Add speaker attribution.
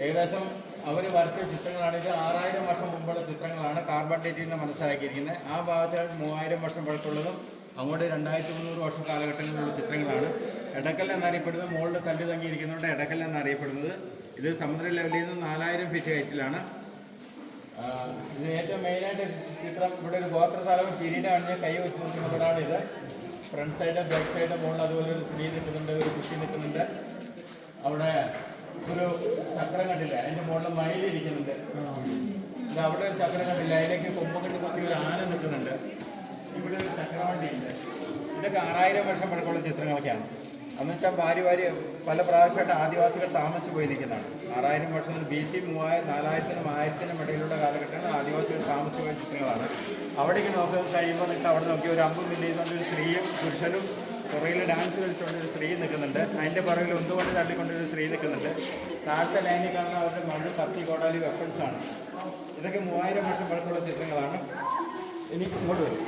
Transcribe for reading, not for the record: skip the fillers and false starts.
Speaker 1: ഏകദേശം അവർ വരച്ച ചിത്രങ്ങളാണ്. ഇത് 6000 വർഷം മുമ്പുള്ള ചിത്രങ്ങളാണ് കാർബൺ ഡേറ്റിൽ നിന്ന് മനസ്സിലാക്കിയിരിക്കുന്നത്. ആ ഭാഗത്ത് 3000 വർഷം പഴക്കമുള്ളതും അങ്ങോട്ട് 2300 വർഷം കാലഘട്ടങ്ങളിലുള്ള ചിത്രങ്ങളാണ്. എടക്കൽ എന്നറിയപ്പെടുന്നത് മുകളിൽ കല്ല് തങ്ങിയിരിക്കുന്നതുകൊണ്ട് എടക്കൽ എന്നറിയപ്പെടുന്നത്. ഇത് സമുദ്ര ലെവലിൽ നിന്ന് 4000 ഫീറ്റ് ഹൈറ്റിലാണ്. ഇത് ഏറ്റവും മെയിനായിട്ട് ചിത്രം ഇവിടെ ഒരു ഗോത്രതാലവും കിരീടം അണിഞ്ഞ് കൈ വെച്ച് നിൽക്കുന്നവരാണ്. ഇത് ഫ്രണ്ട് സൈഡ് ബാക്ക് സൈഡ് മുകളിൽ അതുപോലെ ഒരു സ്ത്രീ നിൽക്കുന്നുണ്ട്, ഒരു കുട്ടി നിൽക്കുന്നുണ്ട്. അവിടെ ഒരു ചക്രം കണ്ടില്ല, അതിൻ്റെ മുകളിൽ മയിലിരിക്കുന്നുണ്ട്. ഇത് അവിടെ ഒരു ചക്രം കണ്ടില്ല, അതിലേക്ക് കൊമ്പം കെട്ടി കുത്തി ഒരു ആന നിൽക്കുന്നുണ്ട്. ഇവിടെ ഒരു ചക്രവണ്ടിയുണ്ട്. ഇതൊക്കെ 6000 വർഷം പഴക്കമുള്ള ചിത്രങ്ങളൊക്കെയാണ്. എന്ന് വെച്ചാൽ പല പ്രാവശ്യമായിട്ട് ആദിവാസികൾ താമസിച്ച് പോയി നിൽക്കുന്നതാണ്. 6000 വർഷം BC 4000-നും 1000-നും ഇടയിലുള്ള കാലഘട്ടങ്ങളിൽ ആദിവാസികൾ താമസിച്ച് പോയ ചിത്രങ്ങളാണ്. അവിടേക്ക് നോക്കി കഴിയുമ്പോൾ നിങ്ങൾക്ക് അവിടെ നോക്കി ഒരു അമ്പും വില്ലുകൊണ്ട് ഒരു സ്ത്രീയും പുരുഷനും പുറകിൽ ഡാൻസ് കളിച്ചുകൊണ്ട് ഒരു സ്ത്രീ നിൽക്കുന്നുണ്ട്. അതിൻ്റെ പുറകിൽ ഒന്നുകൊണ്ട് തള്ളിക്കൊണ്ടൊരു സ്ത്രീ നിൽക്കുന്നുണ്ട്. താഴത്തെ ലൈനിൽ കാണുന്ന അവരുടെ മഴ കത്തി കോടാലി വെപ്പൺസാണ്. ഇതൊക്കെ 3000 വർഷം പഴക്കമുള്ള ചിത്രങ്ങളാണ്. ഇനി ഇങ്ങോട്ട് വരും.